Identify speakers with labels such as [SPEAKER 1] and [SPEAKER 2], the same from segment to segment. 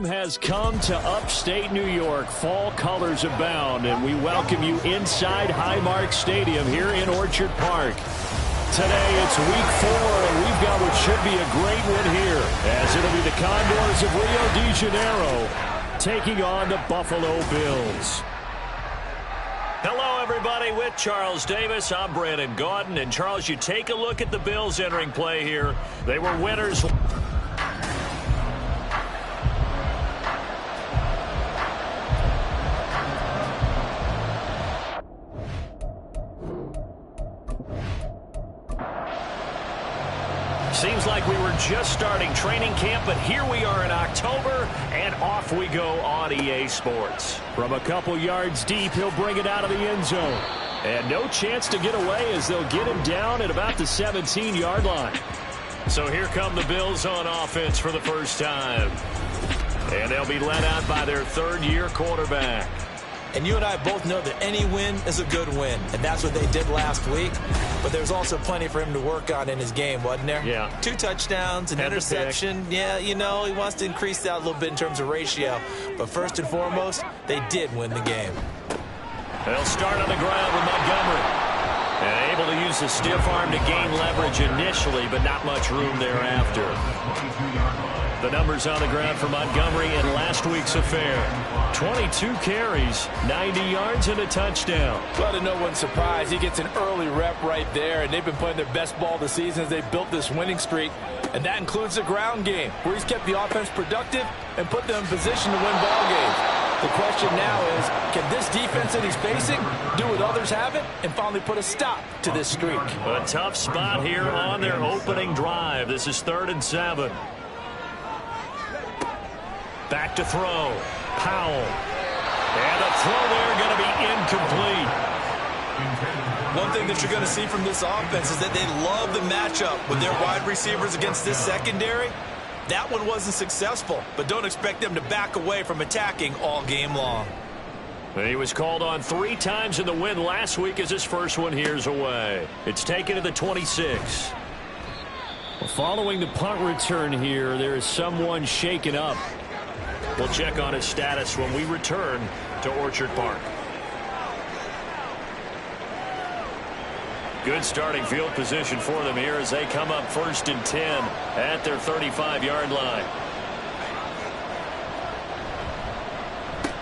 [SPEAKER 1] Time has come to upstate New York. Fall colors abound, and we welcome you inside Highmark Stadium here in Orchard Park. Today it's week 4, and we've got what should be a great one here, as it'll be the Condors of Rio de Janeiro taking on the Buffalo Bills. Hello, everybody. With Charles Davis, I'm Brandon Gaudin. And, Charles, you take a look at the Bills entering play here. They were winners. Seems like we were just starting training camp, but here we are in October, and off we go on EA Sports. From a couple yards deep, he'll bring it out of the end zone. And no chance to get away as they'll get him down at about the 17-yard line. So here come the Bills on offense for the first time. And they'll be led out by their third-year quarterback.
[SPEAKER 2] And you and I both know that any win is a good win, and that's what they did last week. But there's also plenty for him to work on in his game, wasn't there?
[SPEAKER 1] Yeah.
[SPEAKER 2] 2 touchdowns, an interception. Yeah, you know, he wants to increase that a little bit in terms of ratio. But first and foremost, they did win the game.
[SPEAKER 1] They'll start on the ground with Montgomery. And able to use the stiff arm to gain leverage initially, but not much room thereafter. The numbers on the ground for Montgomery in last week's affair. 22 carries, 90 yards, and a touchdown.
[SPEAKER 3] Well, to no one's surprise, he gets an early rep right there, and they've been playing their best ball this season as they built this winning streak. And that includes the ground game, where he's kept the offense productive and put them in position to win ball games. The question now is, can this defense that he's facing do what others haven't and finally put a stop to this streak?
[SPEAKER 1] A tough spot here on their opening drive. This is 3rd and 7. Back to throw. Powell. And the throw there going to be incomplete.
[SPEAKER 2] One thing that you're going to see from this offense is that they love the matchup with their wide receivers against this secondary. That one wasn't successful, but don't expect them to back away from attacking all game long.
[SPEAKER 1] He was called on 3 times in the win last week as his first one here's away. It's taken to the 26. Well, following the punt return here, there is someone shaken up. We'll check on his status when we return to Orchard Park. Good starting field position for them here as they come up 1st and 10 at their 35-yard line.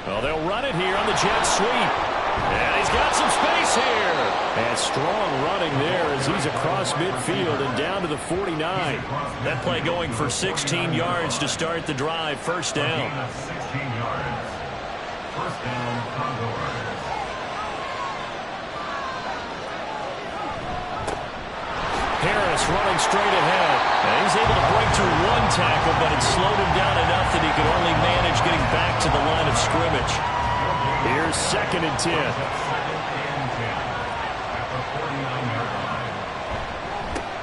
[SPEAKER 1] Well, they'll run it here on the jet sweep. And he's got some space here. And strong running there as he's across midfield and down to the 49. That play going for 16 yards to start the drive. First down.
[SPEAKER 4] 16 yards. First down, Condors.
[SPEAKER 1] Harris running straight ahead. And he's able to break through 1 tackle, but it slowed him down enough that he could only manage getting back to the line of scrimmage. Here's 2nd and 10.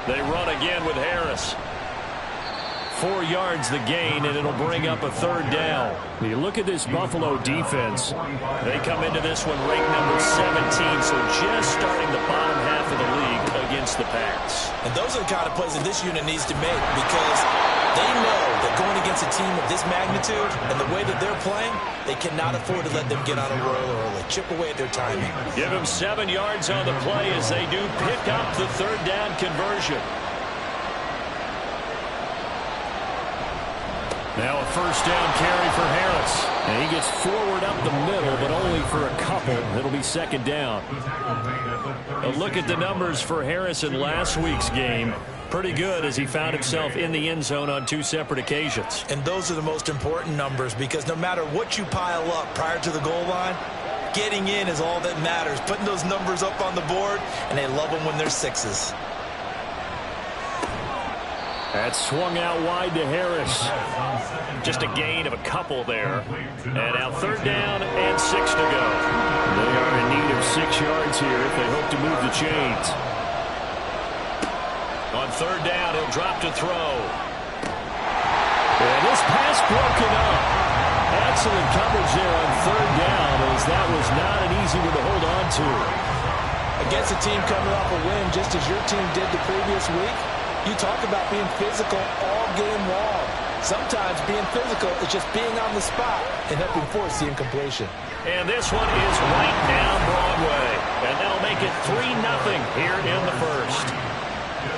[SPEAKER 1] They run again with Harris. 4 yards the gain, and it'll bring up a 3rd down. You look at this Buffalo defense. They come into this one ranked number 17, so just starting the bottom half of the league against the pass.
[SPEAKER 2] And those are the kind of plays that this unit needs to make, because they know that going against a team of this magnitude and the way that they're playing, they cannot afford to let them get on a roll early. Chip away at their timing.
[SPEAKER 1] Give them 7 yards on the play as they do pick up the 3rd down conversion. Now a 1st down carry for Harris. And he gets forward up the middle, but only for a couple. It'll be 2nd down. A look at the numbers for Harris in last week's game. Pretty good as he found himself in the end zone on 2 separate occasions.
[SPEAKER 2] And those are the most important numbers, because no matter what you pile up prior to the goal line, getting in is all that matters. Putting those numbers up on the board, and they love them when they're 6s.
[SPEAKER 1] That swung out wide to Harris. Just a gain of a couple there. And now 3rd down and 6 to go. They are in need of 6 yards here if they hope to move the chains. On 3rd down, he'll drop to throw. And this pass broken up. Excellent coverage there on 3rd down, as that was not an easy one to hold on to.
[SPEAKER 2] Against a team coming off a win, just as your team did the previous week, you talk about being physical all game long.
[SPEAKER 3] Sometimes being physical is just being on the spot and helping force the incompletion.
[SPEAKER 1] And this one is right down Broadway. And that'll make it 3-0 here in the first.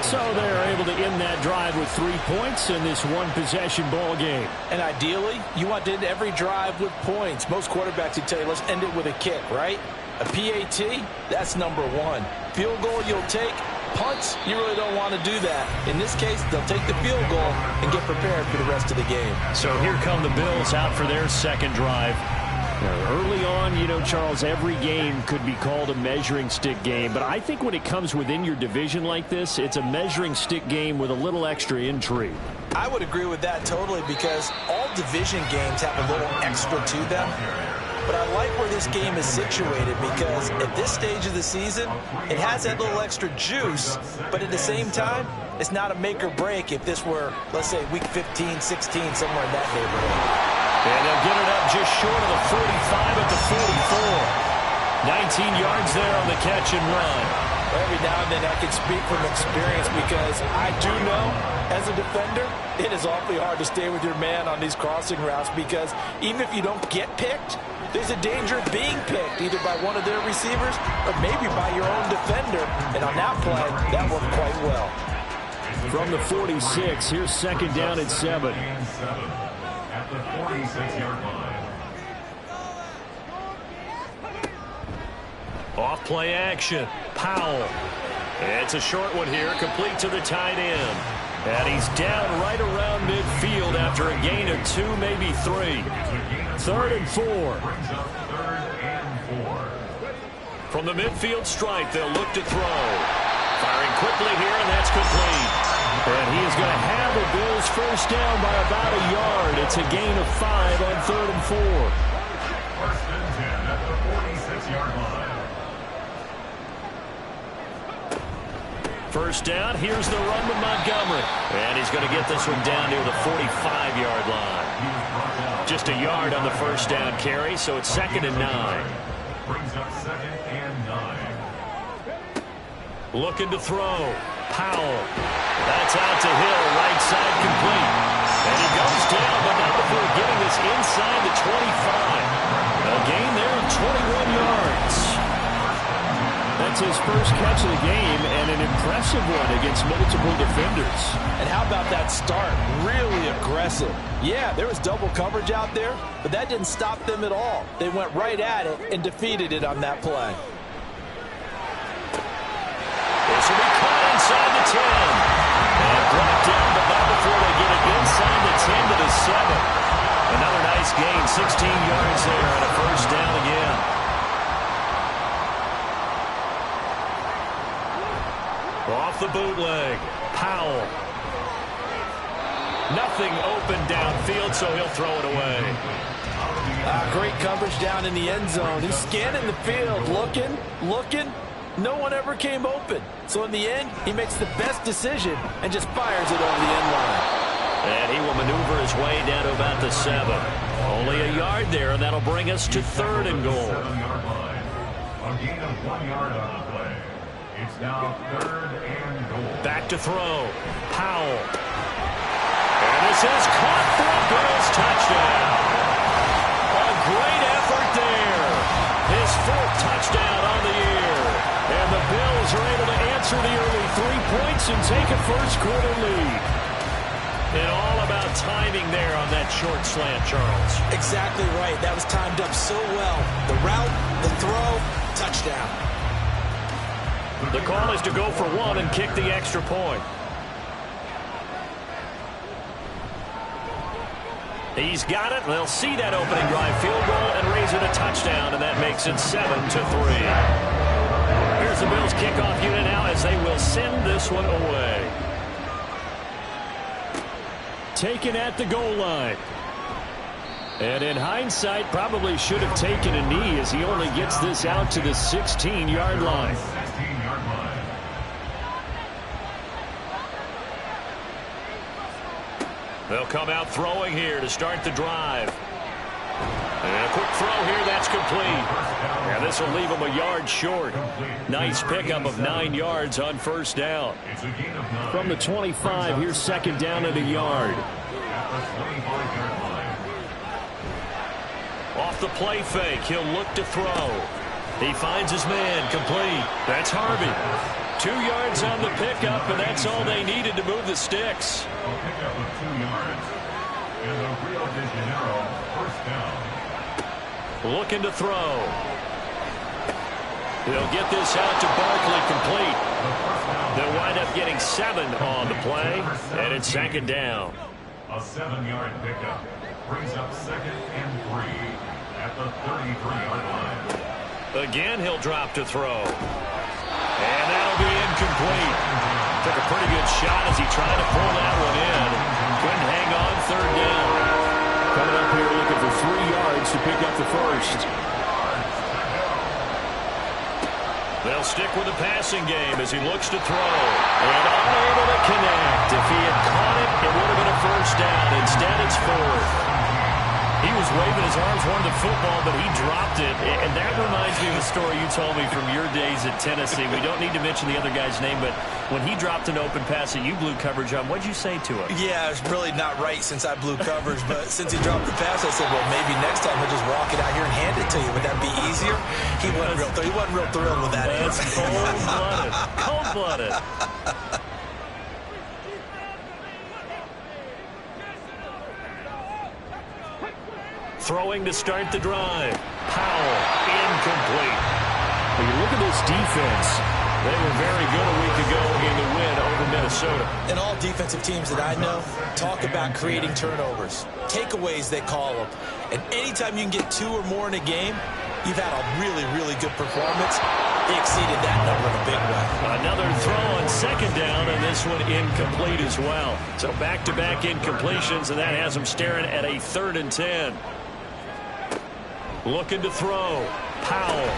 [SPEAKER 1] So they're able to end that drive with 3 points in this one-possession ball game.
[SPEAKER 3] And ideally, you want to end every drive with points. Most quarterbacks would tell you, let's end it with a kick, right? A PAT, that's number one. Field goal you'll take. Punts, you really don't want to do that. In this case, they'll take the field goal and get prepared for the rest of the game.
[SPEAKER 1] So here come the Bills out for their second drive. Now, early on, you know, Charles, every game could be called a measuring stick game. But I think when it comes within your division like this, it's a measuring stick game with a little extra intrigue.
[SPEAKER 3] I would agree with that totally because all division games have a little extra to them. But I like where this game is situated because at this stage of the season, it has that little extra juice, but at the same time, it's not a make or break if this were, let's say, week 15, 16, somewhere in that neighborhood.
[SPEAKER 1] And they'll get it up just short of the 45 at the 44. 19 yards there on the catch and run.
[SPEAKER 3] Every now and then I can speak from experience because I do know, as a defender, it is awfully hard to stay with your man on these crossing routes because even if you don't get picked, there's a danger of being picked either by one of their receivers or maybe by your own defender. And on that play, that worked quite well.
[SPEAKER 1] From the 46, here's second down at 7.
[SPEAKER 4] At the 46-yard line.
[SPEAKER 1] Off play action. Powell. It's a short one here, complete to the tight end. And he's down right around midfield after a gain of 2, maybe 3. 3rd and 4. From the midfield stripe, they'll look to throw. Firing quickly here, and that's complete. And he is going to have the Bills first down by about a yard. It's a gain of 5 on 3rd and 4.
[SPEAKER 4] First and 10 at the 46-yard line.
[SPEAKER 1] First down, here's the run to Montgomery. And he's going to get this one down near the 45-yard line. Just a yard on the first down carry, so it's 2nd and 9.
[SPEAKER 4] Brings up 2nd and 9.
[SPEAKER 1] Looking to throw. Powell. That's out to Hill, right side complete. And he goes down, but not before getting this inside the 25. A gain there of 21 yards. That's his first catch of the game, and an impressive one against multiple defenders.
[SPEAKER 3] And how about that start? Really aggressive. Yeah, there was double coverage out there, but that didn't stop them at all. They went right at it and defeated it on that play.
[SPEAKER 1] This will be caught inside the 10. And brought down, but not before they get it inside the 10 to the 7. Another nice gain, 16 yards there, and a first down again. Off the bootleg, Powell. Nothing open downfield, so he'll throw it away.
[SPEAKER 3] Great coverage down in the end zone. He's scanning the field, looking. No one ever came open. So in the end, he makes the best decision and just fires it over the end line.
[SPEAKER 1] And he will maneuver his way down to about the 7. Only a yard there, and that'll bring us to 3rd and goal.
[SPEAKER 4] 7-yard line. A gain of 1 yard on the play. It's now 3rd and goal.
[SPEAKER 1] Back to throw. Powell. And this is caught for a Bills touchdown. A great effort there. His 4th touchdown on the year. And the Bills are able to answer the early 3 points and take a first-quarter lead. And all about timing there on that short slant, Charles.
[SPEAKER 3] Exactly right. That was timed up so well. The route, the throw, touchdown.
[SPEAKER 1] The call is to go for 1 and kick the extra point. He's got it. They'll see that opening drive field goal and raise it a touchdown, and that makes it 7-3. Here's the Bills kickoff unit now as they will send this one away. Taken at the goal line. And in hindsight, probably should have taken a knee as he only gets this out to the 16-yard line.
[SPEAKER 4] 16-yard line.
[SPEAKER 1] They'll come out throwing here to start the drive. And a quick throw here, that's complete. And this will leave him a yard short. Nice pickup of 9 yards on first down.
[SPEAKER 4] It's a gain of 9.
[SPEAKER 1] From the 25, here's second down at a yard.
[SPEAKER 4] At the 25-yard line.
[SPEAKER 1] Off the play fake, he'll look to throw. He finds his man, complete. That's Harvey. 2 yards on the pickup, and that's all they needed to move the sticks.
[SPEAKER 4] A pickup of 2 yards. And the Rio de Janeiro first down.
[SPEAKER 1] Looking to throw. He'll get this out to Barkley, complete. They'll wind up getting 7 on the play, and it's 2nd down.
[SPEAKER 4] A 7-yard pickup brings up 2nd and 3 at the 33-yard line.
[SPEAKER 1] Again, he'll drop to throw. And that'll be incomplete. Took a pretty good shot as he tried to pull that one in. Couldn't hang on, 3rd down.
[SPEAKER 3] Coming up here looking for 3 yards to pick up the first.
[SPEAKER 1] They'll stick with the passing game as he looks to throw. And unable to connect. If he had caught it, it would have been a first down. Instead, it's 4th. He was waving his arms, wanted the football, but he dropped it. And that reminds me of a story you told me from your days at Tennessee. We don't need to mention the other guy's name, but when he dropped an open pass that you blew coverage on, what'd you say to him?
[SPEAKER 2] Yeah, it's really not right since I blew coverage, but since he dropped the pass, I said, well, maybe next time he'll just walk it out here and hand it to you. Would that be easier? He wasn't real thrilled with that.
[SPEAKER 1] That's cold-blooded. Cold-blooded. Throwing to start the drive. Powell, incomplete.
[SPEAKER 3] When you look at this defense,
[SPEAKER 1] they were very good a week ago in the win over Minnesota.
[SPEAKER 2] And all defensive teams that I know talk about creating turnovers. Takeaways, they call them. And anytime you can get 2 or more in a game, you've had a really, really good performance. They exceeded that number in a big way.
[SPEAKER 1] Another throw on 2nd down, and this one incomplete as well. So back-to-back incompletions, and that has them staring at a 3rd and 10. Looking to throw. Powell.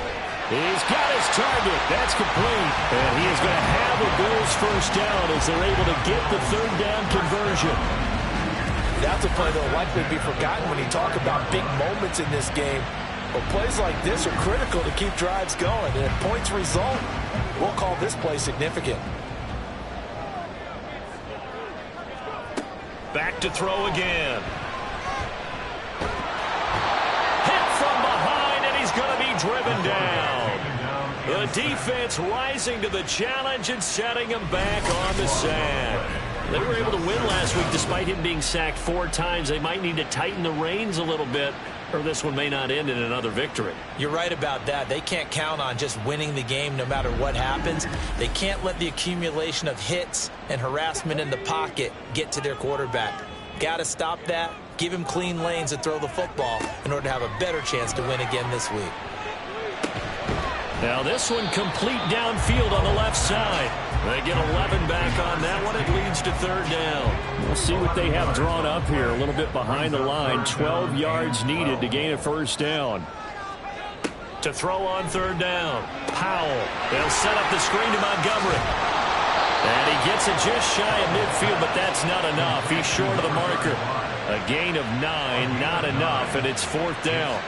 [SPEAKER 1] He's got his target. That's complete. And he is going to have a Bills first down as they're able to get the 3rd down conversion.
[SPEAKER 3] that's a play that will likely be forgotten when you talk about big moments in this game. But plays like this are critical to keep drives going. And if points result, we'll call this play significant.
[SPEAKER 1] Back to throw again. Hit from behind, and he's going to be driven down. The defense rising to the challenge and setting him back on the sack. They were able to win last week despite him being sacked 4 times. They might need to tighten the reins a little bit, or this one may not end in another victory.
[SPEAKER 2] You're right about that. They can't count on just winning the game no matter what happens. They can't let the accumulation of hits and harassment in the pocket get to their quarterback. Got to stop that, give him clean lanes to throw the football in order to have a better chance to win again this week.
[SPEAKER 1] Now this one complete downfield on the left side. They get 11 back on that one. It leads to 3rd down. We'll see what they have drawn up here. A little bit behind the line. 12 yards needed to gain a first down. To throw on 3rd down. Powell. They'll set up the screen to Montgomery. And he gets it just shy of midfield, but that's not enough. He's short of the marker. A gain of 9, not enough, and it's 4th down.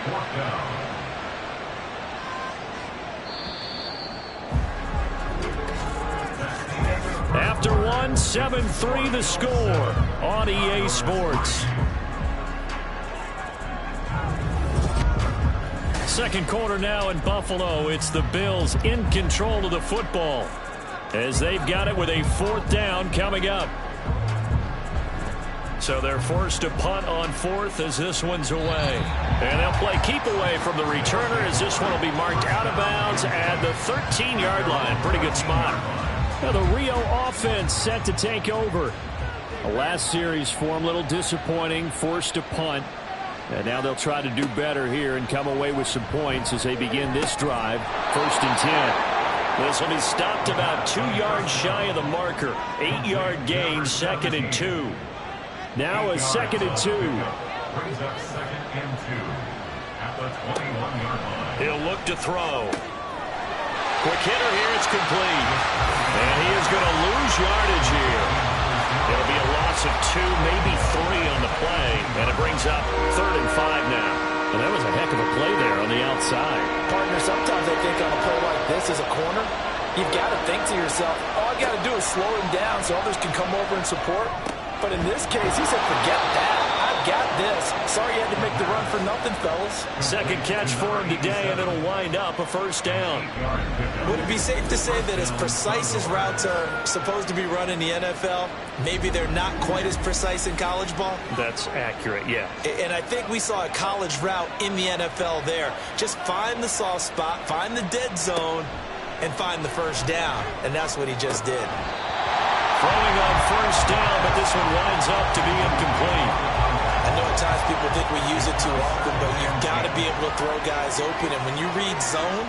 [SPEAKER 1] After one, 7-3 the score on EA Sports. Second quarter now in Buffalo. It's the Bills in control of the football as they've got it with a 4th down coming up. So they're forced to punt on 4th as this one's away. And they'll play keep away from the returner as this one will be marked out of bounds at the 13-yard line. Pretty good spot. Now the Rio offense set to take over. The last series for them, a little disappointing, forced to punt. And now they'll try to do better here and come away with some points as they begin this drive. 1st and 10. This will be stopped about 2 yards shy of the marker. 8-yard gain, 2nd and 2. Now a 2nd and 2.
[SPEAKER 4] Brings up 2nd and 2 at the 21-yard line.
[SPEAKER 1] He'll look to throw. Quick hitter here, it's complete. And he is going to lose yardage here. It'll be a loss of 2, maybe 3 on the play. And it brings up 3rd and 5 now. And that was a heck of a play there on the outside.
[SPEAKER 3] Partner, sometimes I think on a play like this as a corner, you've got to think to yourself, all I got to do is slow him down so others can come over and support. But in this case, he said, forget that. I've got this. Sorry you had to make the run for nothing, fellas.
[SPEAKER 1] Second catch for him today, and it'll wind up a first down.
[SPEAKER 2] Would it be safe to say that as precise as routes are supposed to be run in the NFL, maybe they're not quite as precise in college ball?
[SPEAKER 1] That's accurate, yeah.
[SPEAKER 2] And I think we saw a college route in the NFL there. Just find the soft spot, find the dead zone, and find the first down. And that's what he just did.
[SPEAKER 1] Throwing on first down, but this one winds up to be incomplete.
[SPEAKER 2] I know at times people think we use it too often, but you've got to be able to throw guys open. And when you read zone,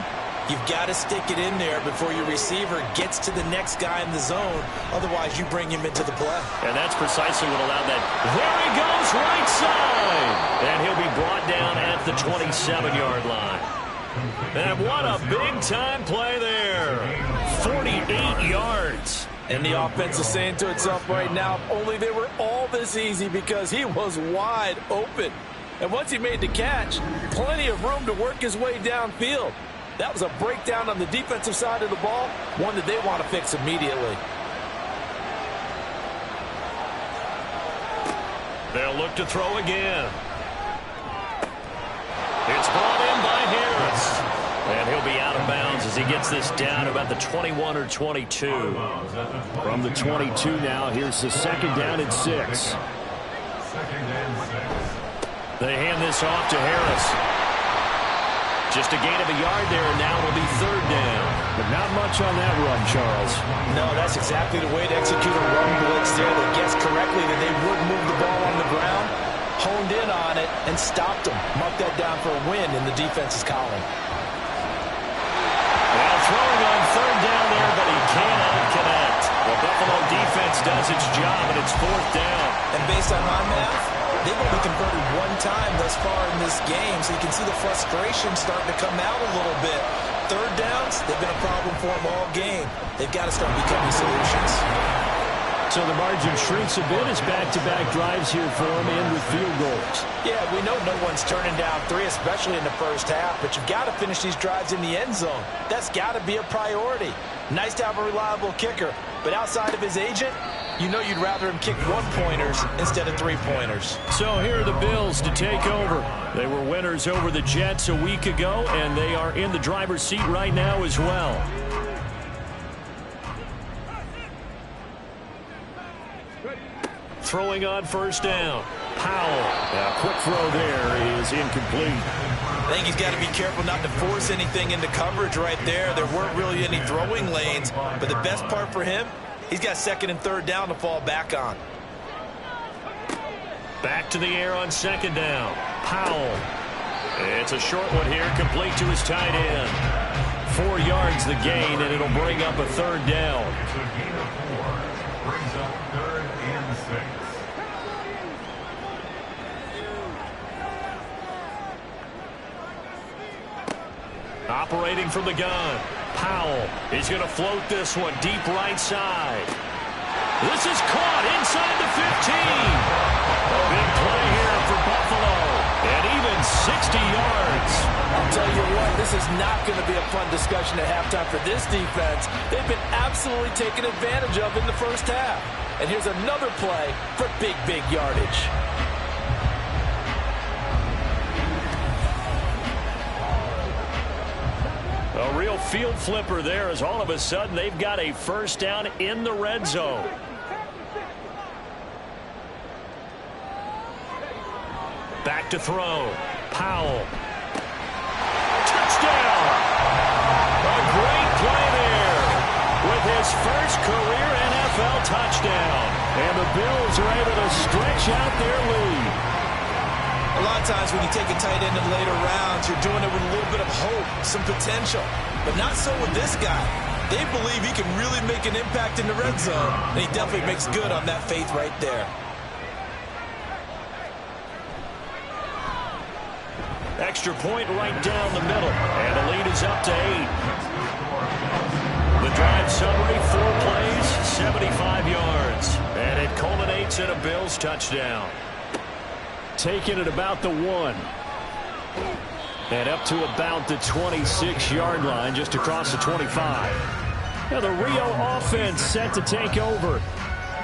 [SPEAKER 2] you've got to stick it in there before your receiver gets to the next guy in the zone. Otherwise, you bring him into the play.
[SPEAKER 1] And that's precisely what allowed that. There he goes, right side. And he'll be brought down at the 27-yard line. And what a big-time play there. 48 yards.
[SPEAKER 3] And the offense is saying to itself right now, if only they were all this easy, because he was wide open. And once he made the catch, plenty of room to work his way downfield. That was a breakdown on the defensive side of the ball, one that they want to fix immediately.
[SPEAKER 1] They'll look to throw again. It's brought in by Harris. And he'll be out of bounds as he gets this down about the 21 or 22. From the 22 now, here's the second down and 6. They hand this off to Harris. Just a gain of a yard there, and now it'll be third down. But not much on that run, Charles.
[SPEAKER 2] No, that's exactly the way to execute a run blitz there that guessed correctly that they would move the ball on the ground, honed in on it, and stopped them. Mark that down for a win in the defense's column.
[SPEAKER 1] Well, throwing on third down there, but he cannot connect. The Buffalo defense does its job, and it's fourth down.
[SPEAKER 2] And based on my math, they've only converted one time thus far in this game, so you can see the frustration starting to come out a little bit. Third downs, they've been a problem for them all game. They've got to start becoming solutions.
[SPEAKER 1] So the margin shrinks a bit as back-to-back drives here for him and with field goals.
[SPEAKER 2] Yeah, we know no one's turning down 3, especially in the first half, but you've got to finish these drives in the end zone. That's got to be a priority. Nice to have a reliable kicker, but outside of his agent, you know you'd rather him kick 1-pointers instead of 3-pointers.
[SPEAKER 1] So here are the Bills to take over. They were winners over the Jets a week ago, and they are in the driver's seat right now as well. Throwing on first down. Powell. A quick throw there is incomplete.
[SPEAKER 2] I think he's got to be careful not to force anything into coverage right there. There weren't really any throwing lanes, but the best part for him, he's got second and third down to fall back on.
[SPEAKER 1] Back to the air on second down. Powell. It's a short one here, complete to his tight end. 4 yards the gain, and it'll bring up a third down.
[SPEAKER 4] So gain of 4 brings up 3rd and 6.
[SPEAKER 1] Operating from the gun. Powell is going to float this one deep right side. This is caught inside the 15. A big play here for Buffalo. And even 60 yards.
[SPEAKER 3] I'll tell you what, this is not going to be a fun discussion at halftime for this defense. They've been absolutely taken advantage of in the first half. And here's another play for big yardage.
[SPEAKER 1] A real field flipper there as all of a sudden they've got a first down in the red zone. Back to throw. Powell. Touchdown! A great play there with his first career NFL touchdown. And the Bills are able to stretch out their lead.
[SPEAKER 2] A lot of times when you take a tight end in later rounds, you're doing it with a little bit of hope, some potential. But not so with this guy. They believe he can really make an impact in the red zone, and he definitely makes good on that faith right there.
[SPEAKER 1] Extra point right down the middle, and the lead is up to 8. The drive summary, 4 plays, 75 yards, and it culminates in a Bills touchdown. Taken at about the 1. And up to about the 26-yard line, just across the 25. Now the Rio offense set to take over.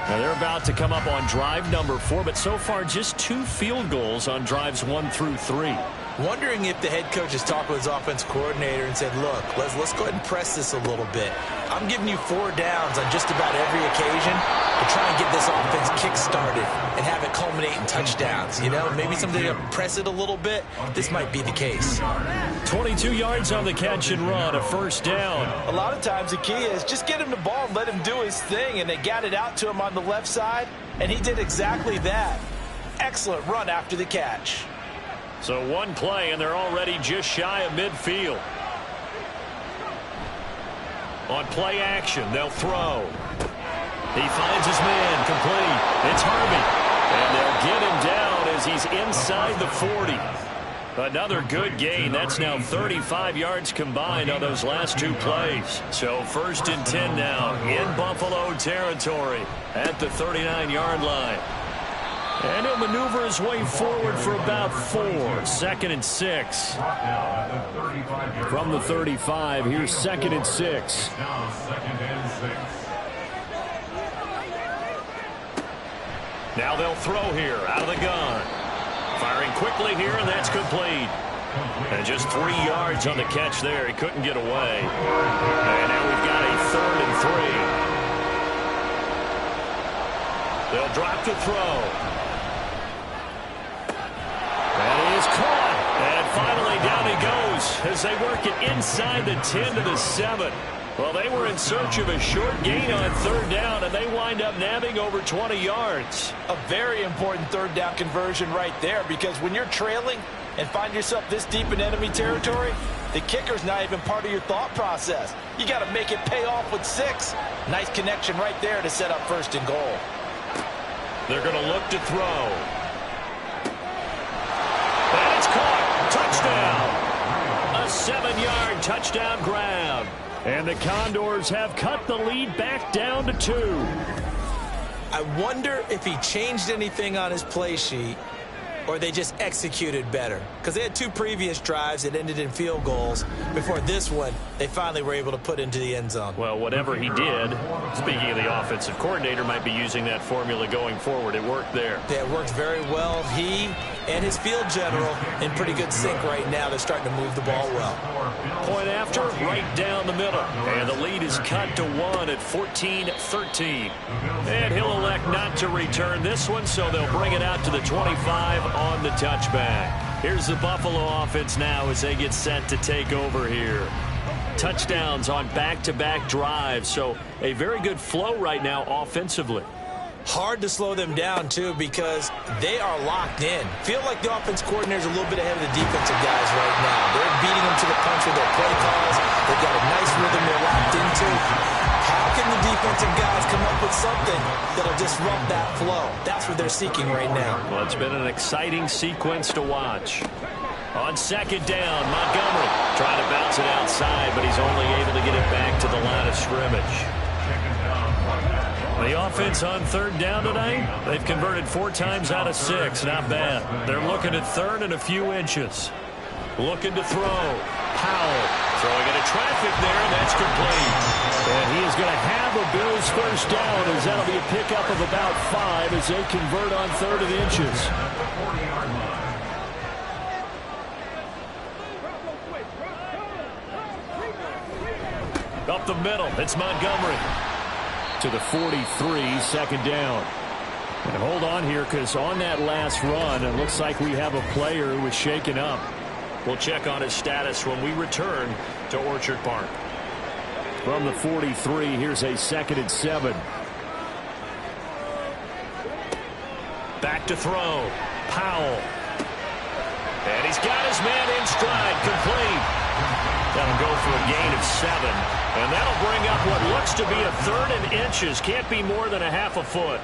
[SPEAKER 1] Now they're about to come up on drive number 4, but so far just 2 field goals on drives 1 through 3.
[SPEAKER 2] Wondering if the head coach has talked with his offense coordinator and said, look, let's go ahead and press this a little bit. I'm giving you 4 downs on just about every occasion to try and get this offense kick-started and have it culminate in touchdowns. You know, maybe something to press it a little bit. This might be the case.
[SPEAKER 1] 22 yards on the catch and run, a first down.
[SPEAKER 3] A lot of times the key is just get him the ball and let him do his thing, and they got it out to him on the left side, and he did exactly that. Excellent run after the catch.
[SPEAKER 1] So 1 play, and they're already just shy of midfield. On play action, they'll throw. He finds his man, complete. It's Harvey. And they'll get him down as he's inside the 40. Another good gain. That's now 35 yards combined on those last 2 plays. So 1st and 10 now in Buffalo territory at the 39-yard line. And he'll maneuver his way forward for about 4. 2nd and 6. From the 35, here's 2nd and 6.
[SPEAKER 4] Now 2nd and 6.
[SPEAKER 1] Now they'll throw here out of the gun. Firing quickly here, and that's complete. And just 3 yards on the catch there. He couldn't get away. And now we've got a 3rd and 3. They'll drop to throw. And he is caught. And finally down he goes as they work it inside the 10 to the 7. Well, they were in search of a short gain on 3rd down, and they wind up nabbing over 20 yards.
[SPEAKER 3] A very important 3rd down conversion right there, because when you're trailing and find yourself this deep in enemy territory, the kicker's not even part of your thought process. You got to make it pay off with 6. Nice connection right there to set up 1st and goal.
[SPEAKER 1] They're going to look to throw. And it's caught. Touchdown. A 7-yard touchdown grab. And the Condors have cut the lead back down to 2.
[SPEAKER 2] I wonder if he changed anything on his play sheet or they just executed better. Because they had 2 previous drives that ended in field goals. Before this one, they finally were able to put into the end zone.
[SPEAKER 1] Well, whatever he did, speaking of the offensive coordinator, might be using that formula going forward. It worked there.
[SPEAKER 2] It worked very well. He and his field general in pretty good sync right now. They're starting to move the ball well.
[SPEAKER 1] Point after, right down the middle. And the lead is cut to 1 at 14-13. And he'll elect not to return this one, so they'll bring it out to the 25 on the touchback. Here's the Buffalo offense now as they get set to take over here. Touchdowns on back-to-back drives, so a very good flow right now offensively.
[SPEAKER 2] Hard to slow them down, too, because they are locked in. Feel like the offense coordinator is a little bit ahead of the defensive guys right now. They're beating them to the punch with their play calls. They've got a nice rhythm they're locked into. How can the defensive guys come up with something that'll disrupt that flow? That's what they're seeking right now.
[SPEAKER 1] Well, it's been an exciting sequence to watch. On 2nd down, Montgomery trying to bounce it outside, but he's only able to get it back to the line of scrimmage. The offense on 3rd down tonight, they've converted 4 times out of 6. Not bad. They're looking at 3rd and a few inches. Looking to throw. Powell throwing into traffic there, and that's complete. And he is going to have a Bills 1st down, as that'll be a pickup of about 5 as they convert on 3rd and inches. Up the middle, it's Montgomery. To the 43, 2nd down. And hold on here, because on that last run, it looks like we have a player who was shaken up. We'll check on his status when we return to Orchard Park. From the 43, here's a 2nd and 7. Back to throw. Powell. And he's got his man in stride, complete. That'll go for a gain of 7. And that'll bring up what looks to be a 3rd and inches. Can't be more than a half a foot.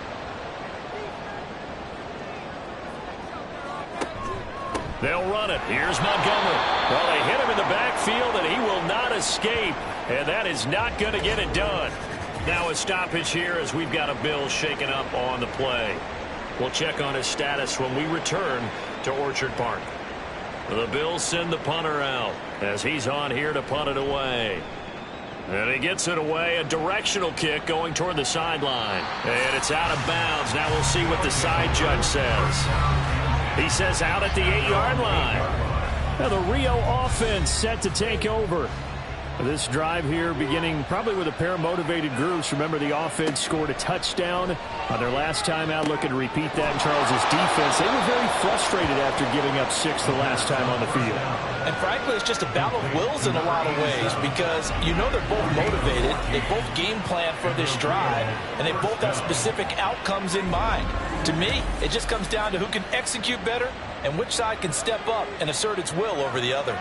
[SPEAKER 1] They'll run it. Here's Montgomery. Well, they hit him in the backfield, and he will not escape. And that is not going to get it done. Now a stoppage here as we've got a Bill shaken up on the play. We'll check on his status when we return to Orchard Park. The Bills send the punter out as he's on here to punt it away. And he gets it away, a directional kick going toward the sideline. And it's out of bounds. Now we'll see what the side judge says. He says out at the 8-yard line. Now the Rio offense set to take over. This drive here beginning probably with a pair of motivated groups. Remember, the offense scored a touchdown on their last time out. Looking to repeat that in Charles's defense. They were very frustrated after giving up 6 the last time on the field.
[SPEAKER 3] And frankly, it's just a battle of wills in a lot of ways because you know they're both motivated. They both game plan for this drive, and they both have specific outcomes in mind. To me, it just comes down to who can execute better and which side can step up and assert its will over the other.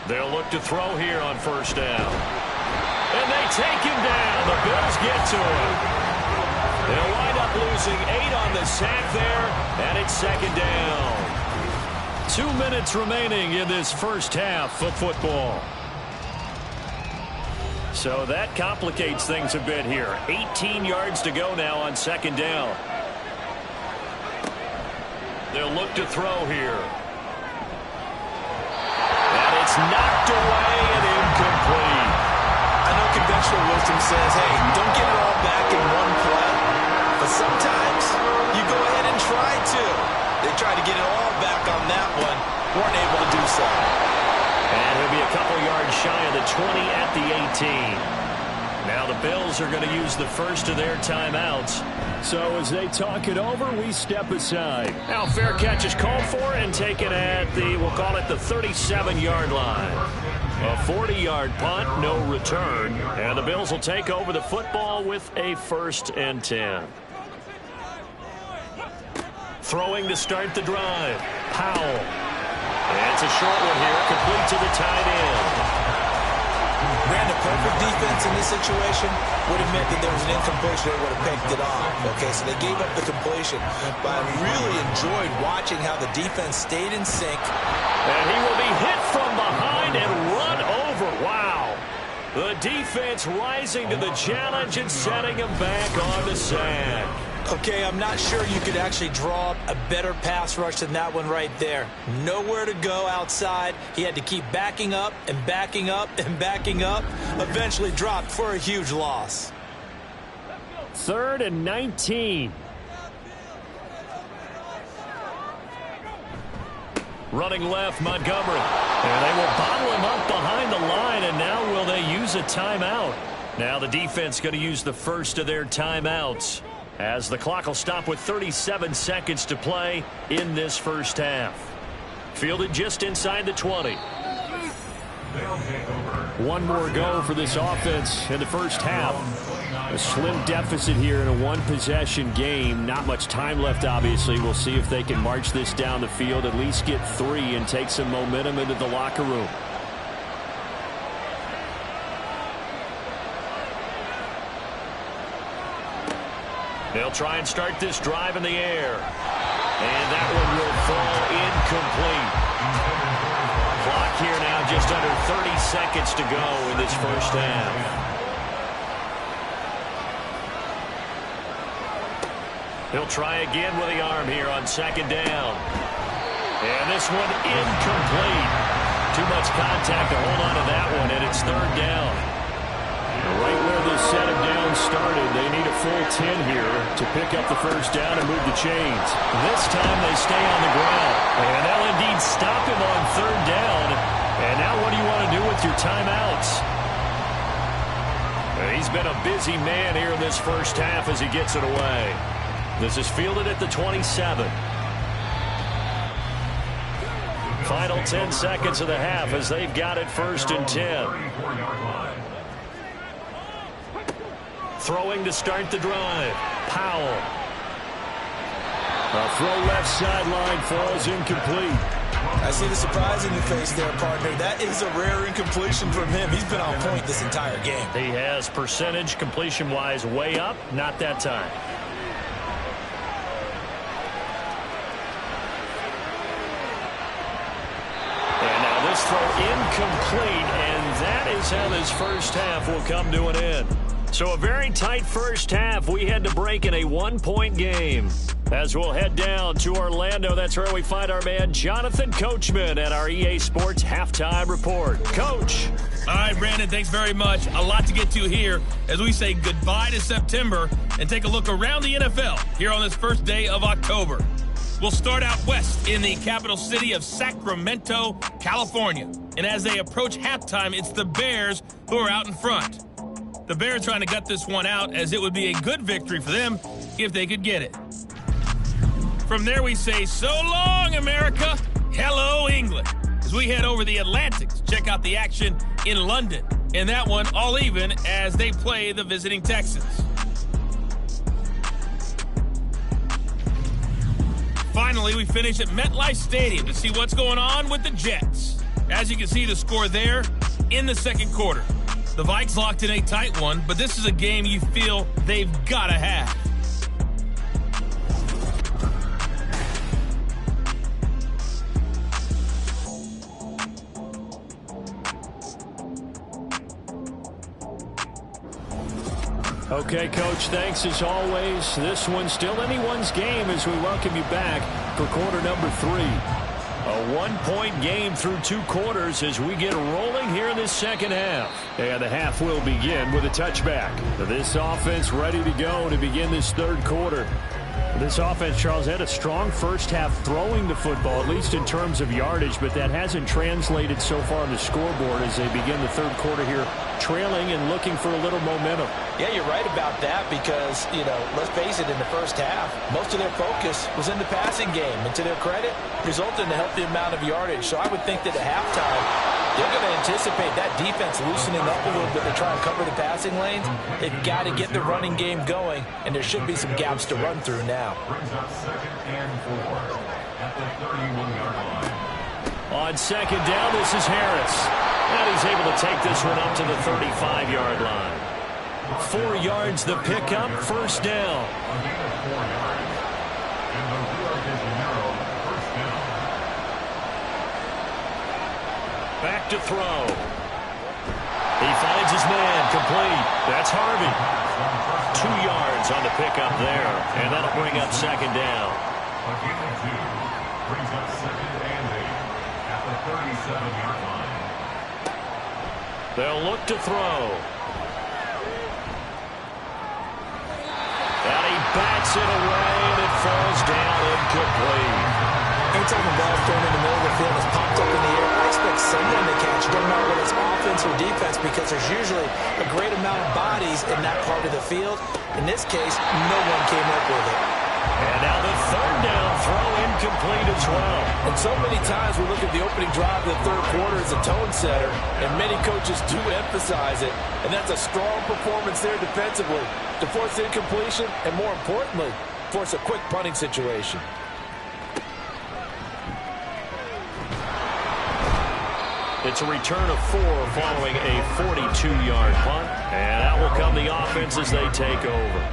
[SPEAKER 1] They'll look to throw here on first down. And they take him down. The Bills get to him. They'll wind up losing 8 on the sack there, and it's second down. 2 minutes remaining in this first half of football. So that complicates things a bit here. 18 yards to go now on second down. They'll look to throw here. It's knocked away and incomplete.
[SPEAKER 2] I know conventional wisdom says, hey, don't get it all back in one play. But sometimes you go ahead and try to. They tried to get it all back on that one. Weren't able to do so.
[SPEAKER 1] And he'll be a couple yards shy of the 20 at the 18. Now the Bills are going to use the first of their timeouts. So as they talk it over, we step aside. Now fair catch is called for and taken at the, we'll call it the 37-yard line. A 40-yard punt, no return. And the Bills will take over the football with a 1st and 10. Throwing to start the drive. Powell. And it's a short one here, complete to the tight end.
[SPEAKER 2] Ran a perfect defense in this situation would have meant that there was an incompletion. They would have picked it off. Okay, so they gave up the completion. But I really enjoyed watching how the defense stayed in sync.
[SPEAKER 1] And he will be hit from behind and run over. Wow. The defense rising to the challenge and setting him back on the sack.
[SPEAKER 2] Okay, I'm not sure you could actually draw up a better pass rush than that one right there. Nowhere to go outside. He had to keep backing up and backing up and backing up. Eventually dropped for a huge loss.
[SPEAKER 1] 3rd and 19. Running left, Montgomery. And they will bottle him up behind the line, and now will they use a timeout? Now the defense going to use the first of their timeouts, as the clock will stop with 37 seconds to play in this first half. Fielded just inside the 20. One more go for this offense in the first half. A slim deficit here in a one-possession game. Not much time left, obviously. We'll see if they can march this down the field, at least get 3 and take some momentum into the locker room. They'll try and start this drive in the air. And that one will fall incomplete. Clock here now just under 30 seconds to go in this first half. He'll try again with the arm here on second down. And this one incomplete. Too much contact to hold on to that one, and it's 3rd down. Right where this set of downs started, they need a full 10 here to pick up the first down and move the chains. This time they stay on the ground. And they'll indeed stop him on 3rd down. And now what do you want to do with your timeouts? And he's been a busy man here in this first half as he gets it away. This is fielded at the 27. Final 10 seconds of the half as they've got it 1st and 10. Throwing to start the drive. Powell. A throw left sideline falls incomplete.
[SPEAKER 2] I see the surprise in your face there, partner. That is a rare incompletion from him. He's been on point this entire game.
[SPEAKER 1] He has percentage completion-wise way up. Not that time. And now this throw incomplete, and that is how this first half will come to an end. So a very tight first half. We had to break in a 1-point game. As we'll head down to Orlando, that's where we find our man Jonathan Coachman at our EA Sports Halftime Report. Coach.
[SPEAKER 5] All right, Brandon, thanks very much. A lot to get to here as we say goodbye to September and take a look around the NFL here on this first day of October. We'll start out west in the capital city of Sacramento, California. And as they approach halftime, it's the Bears who are out in front. The Bears trying to gut this one out as it would be a good victory for them if they could get it. From there, we say, so long, America. Hello, England. As we head over the Atlantic to check out the action in London. And that one all even as they play the visiting Texans. Finally, we finish at MetLife Stadium to see what's going on with the Jets. As you can see, the score there in the second quarter. The Vikes locked in a tight one, but this is a game you feel they've got to have.
[SPEAKER 1] Okay, Coach, thanks as always. This one's still anyone's game as we welcome you back for quarter number 3. A one-point game through 2 quarters as we get rolling here in this second half. And the half will begin with a touchback. This offense ready to go to begin this third quarter. This offense, Charles, had a strong first half throwing the football, at least in terms of yardage, but that hasn't translated so far on the scoreboard as they begin the third quarter here, trailing and looking for a little momentum.
[SPEAKER 3] Yeah, you're right about that because, let's face it, in the first half, most of their focus was in the passing game. And to their credit, resulted in a healthy amount of yardage. So I would think that at halftime, they're going to anticipate that defense loosening up a little bit to try and cover the passing lanes. They've got to get the running game going, and there should be some gaps to run through now.
[SPEAKER 4] Brings up 2nd and 4 at the 31-yard line.
[SPEAKER 1] On second down, this is Harris. And he's able to take this one up to the 35-yard line. 4 yards the pickup, first down.
[SPEAKER 4] A gain of 4 yards. And the Rio de Janeiro first down.
[SPEAKER 1] Back to throw. He finds his man, complete. That's Harvey. 2 yards on the pickup there, and that'll bring up second down.
[SPEAKER 4] A gain of 2 brings up 2nd and 8 at the 37-yard line.
[SPEAKER 1] They'll look to throw. And he bats it away, and it falls down incomplete.
[SPEAKER 3] Anytime the ball's thrown in the middle of the field is popped up in the air, I expect someone to catch. Doesn't matter whether it's offense or defense because there's usually a great amount of bodies in that part of the field. In this case, no one came up with it.
[SPEAKER 1] And now the third down throw incomplete as well.
[SPEAKER 3] And so many times we look at the opening drive of the third quarter as a tone setter, and many coaches do emphasize it. And that's a strong performance there defensively to force incompletion and, more importantly, force a quick punting situation.
[SPEAKER 1] It's a return of 4 following a 42-yard punt. And out will come the offense as they take over.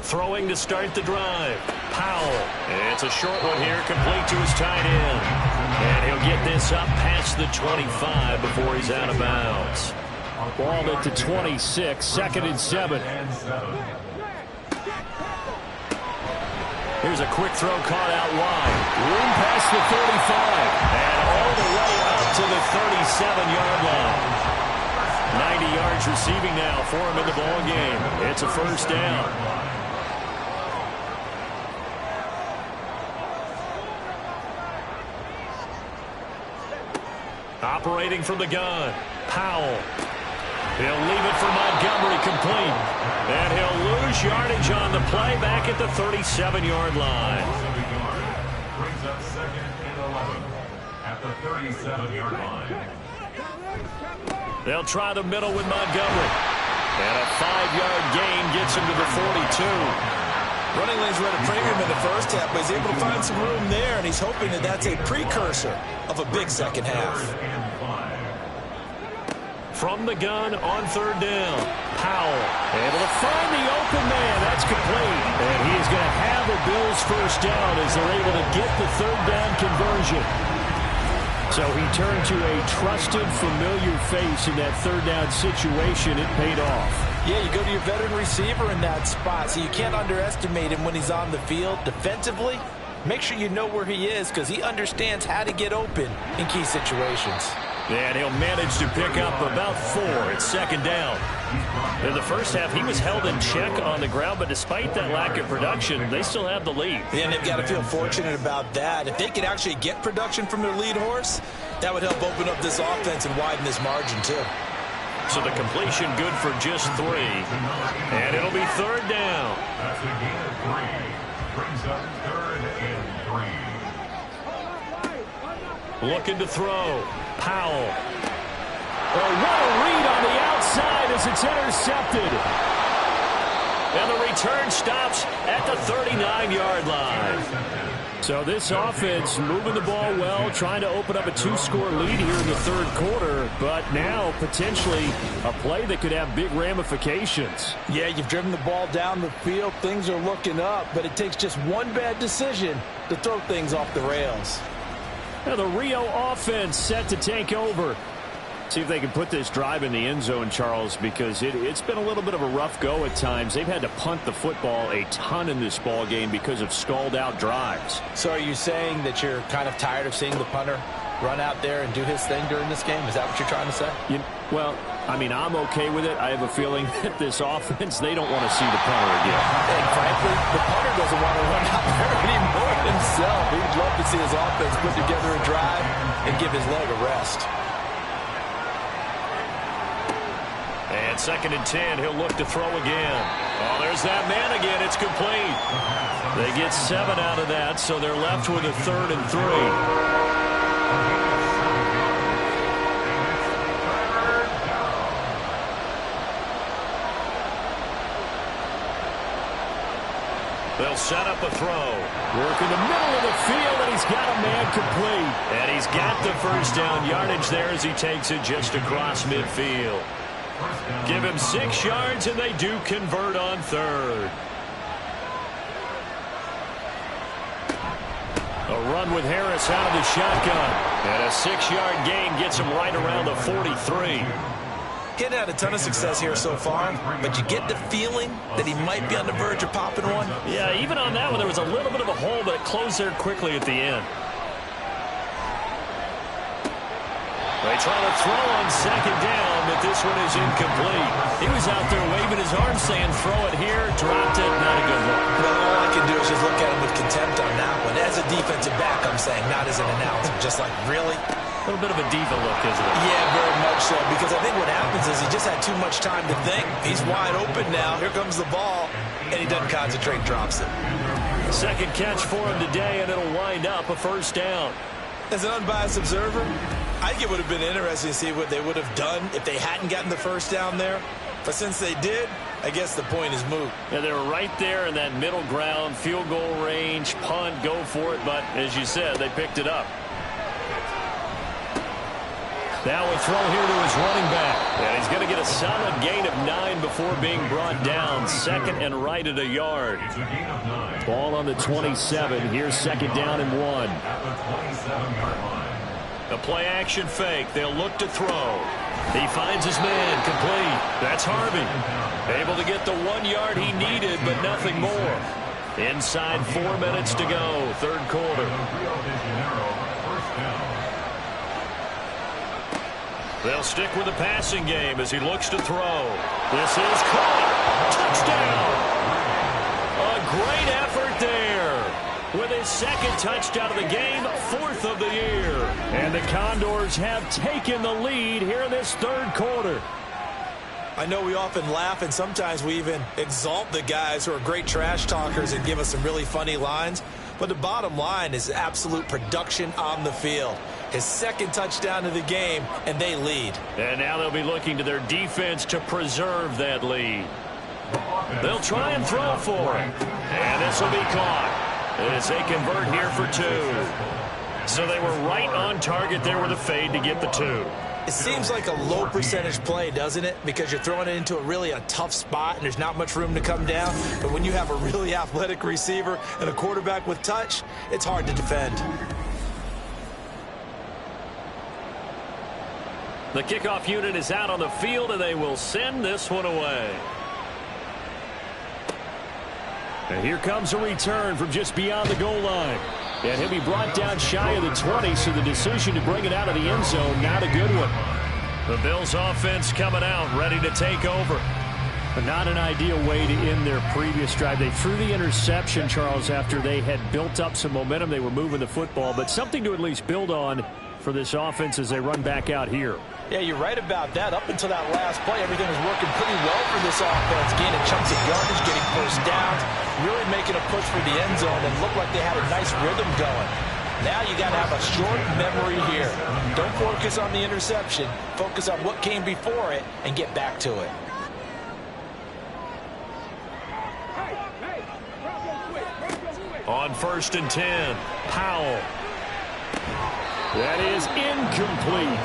[SPEAKER 1] Throwing to start the drive. Powell. And it's a short one here, complete to his tight end. And he'll get this up past the 25 before he's out of bounds. Ball at the 26, 2nd and 7. Here's a quick throw caught out wide. Room past the 35. And all the way up to the 37-yard line. 90 yards receiving now for him in the ball game. It's a first down. Operating from the gun. Powell. He'll leave it for Montgomery, complete. And he'll lose yardage on the play back at the 37-yard line.
[SPEAKER 4] Brings up 2nd and 11 at the 37-yard line.
[SPEAKER 1] They'll try the middle with Montgomery. And a 5-yard gain gets him to the 42.
[SPEAKER 3] Running lanes were at a premium in the first half, but he's able to find some room there, and he's hoping that that's a precursor of a big second half.
[SPEAKER 1] From the gun on third down. Powell able to find the open man. That's complete. And he is going to have the Bills first down as they're able to get the third down conversion. So he turned to a trusted, familiar face in that third down situation. It paid off.
[SPEAKER 3] Yeah, you go to your veteran receiver in that spot, so you can't underestimate him when he's on the field. Defensively, make sure you know where he is because he understands how to get open in key situations.
[SPEAKER 1] And he'll manage to pick up about 4 at second down. In the first half, he was held in check on the ground, but despite that lack of production, they still have the lead.
[SPEAKER 2] Yeah, and they've got to feel fortunate about that. If they could actually get production from their lead horse, that would help open up this offense and widen this margin, too.
[SPEAKER 1] So the completion good for just 3. And it'll be third down.
[SPEAKER 4] That's a gain of 3. Brings up 3rd and 3.
[SPEAKER 1] Looking to throw. Powell. Oh, what a read on the outside as it's intercepted. And the return stops at the 39-yard line. So this offense moving the ball well, trying to open up a 2-score lead here in the third quarter, but now potentially a play that could have big ramifications.
[SPEAKER 3] Yeah, you've driven the ball down the field. Things are looking up, but it takes just one bad decision to throw things off the rails.
[SPEAKER 1] Now the Rio offense set to take over. See if they can put this drive in the end zone, Charles, because it's been a little bit of a rough go at times. They've had to punt the football a ton in this ball game because of stalled-out drives.
[SPEAKER 3] So are you saying that you're kind of tired of seeing the punter run out there and do his thing during this game? Is that what you're trying to say?
[SPEAKER 1] Well, I mean, I'm okay with it. I have a feeling that this offense, they don't want to see the punter again.
[SPEAKER 3] And frankly, the punter doesn't want to run out there anymore himself. He'd love to see his offense put together a drive and give his leg a rest.
[SPEAKER 1] And 2nd and 10, he'll look to throw again. Oh, there's that man again. It's complete. They get 7 out of that, so they're left with a 3rd and 3. They'll set up a throw. Work in the middle of the field, and he's got a man complete. And he's got the first down yardage there as he takes it just across midfield. Give him 6 yards, and they do convert on 3rd. A run with Harris out of the shotgun. And a 6-yard gain gets him right around the 43.
[SPEAKER 2] He hadn't had a ton of success here so far, but you get the feeling that he might be on the verge of popping one.
[SPEAKER 1] Yeah, even on that one, there was a little bit of a hole, but it closed there quickly at the end. They try to throw on 2nd down, but this one is incomplete. He was out there waving his arm saying, throw it here, dropped it, not a good look.
[SPEAKER 2] Well, all I can do is just look at him with contempt on that one. As a defensive back, I'm saying, not as an announcer. Just like, really?
[SPEAKER 1] A little bit of a diva look, isn't it?
[SPEAKER 2] Yeah, very much so, because I think what happens is he just had too much time to think. He's wide open now. Here comes the ball, and he doesn't concentrate, drops it.
[SPEAKER 1] 2nd catch for him today, and it'll wind up a 1st down.
[SPEAKER 2] As an unbiased observer, I think it would have been interesting to see what they would have done if they hadn't gotten the 1st down there. But since they did, I guess the point is moot.
[SPEAKER 1] Yeah, they were right there in that middle ground, field goal range, punt, go for it. But as you said, they picked it up. Now a throw here to his running back. And he's going to get a solid gain of 9 before being brought down. 2nd and right at a yard. Ball on the 27. Here's 2nd down and 1. A play action fake. They'll look to throw. He finds his man complete. That's Harvey. Able to get the 1 yard he needed, but nothing more. Inside 4 minutes to go. Third quarter. They'll stick with the passing game as he looks to throw. This is caught. Touchdown. A great effort there. With his 2nd touchdown of the game, 4th of the year. And the Condors have taken the lead here in this third quarter.
[SPEAKER 2] I know we often laugh, and sometimes we even exalt the guys who are great trash talkers and give us some really funny lines. But the bottom line is absolute production on the field. His 2nd touchdown of the game, and they lead.
[SPEAKER 1] And now they'll be looking to their defense to preserve that lead. They'll try and throw for it. And this will be caught as they convert here for 2. So they were right on target there with a fade to get the 2.
[SPEAKER 2] It seems like a low percentage play, doesn't it? Because you're throwing it into a tough spot and there's not much room to come down. But when you have a really athletic receiver and a quarterback with touch, it's hard to defend.
[SPEAKER 1] The kickoff unit is out on the field, and they will send this one away. And here comes a return from just beyond the goal line. And he'll be brought down shy of the 20, so the decision to bring it out of the end zone, not a good one. The Bills offense coming out, ready to take over. But not an ideal way to end their previous drive. They threw the interception, Charles, after they had built up some momentum. They were moving the football, but something to at least build on for this offense as they run back out here.
[SPEAKER 3] Yeah, you're right about that. Up until that last play, everything was working pretty well for this offense. Gaining chunks of yardage, getting first downs, really making a push for the end zone, and looked like they had a nice rhythm going. Now you got to have a short memory here. Don't focus on the interception. Focus on what came before it and get back to it.
[SPEAKER 1] On 1st and 10, Powell. That is incomplete.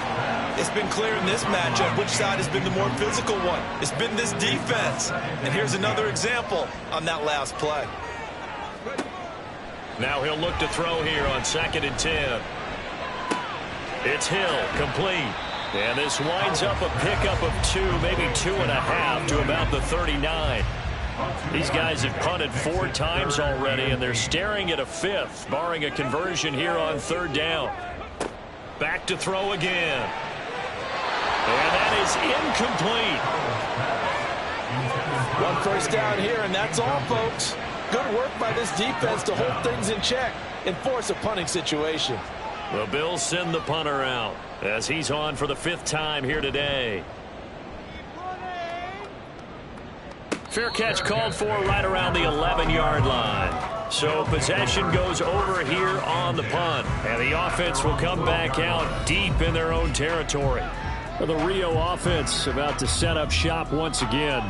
[SPEAKER 2] It's been clear in this matchup which side has been the more physical one. It's been this defense. And here's another example on that last play.
[SPEAKER 1] Now he'll look to throw here on 2nd and 10. It's Hill, complete. And this winds up a pickup of 2, maybe 2.5 to about the 39. These guys have punted 4 times already, and they're staring at a 5th, barring a conversion here on 3rd down. Back to throw again. And that is incomplete.
[SPEAKER 3] 1 first down here, and that's all, folks. Good work by this defense to hold things in check and force a punting situation.
[SPEAKER 1] The Bills send the punter out as he's on for the 5th time here today. Fair catch called for right around the 11-yard line. So possession goes over here on the punt. And the offense will come back out deep in their own territory. The Rio offense about to set up shop once again.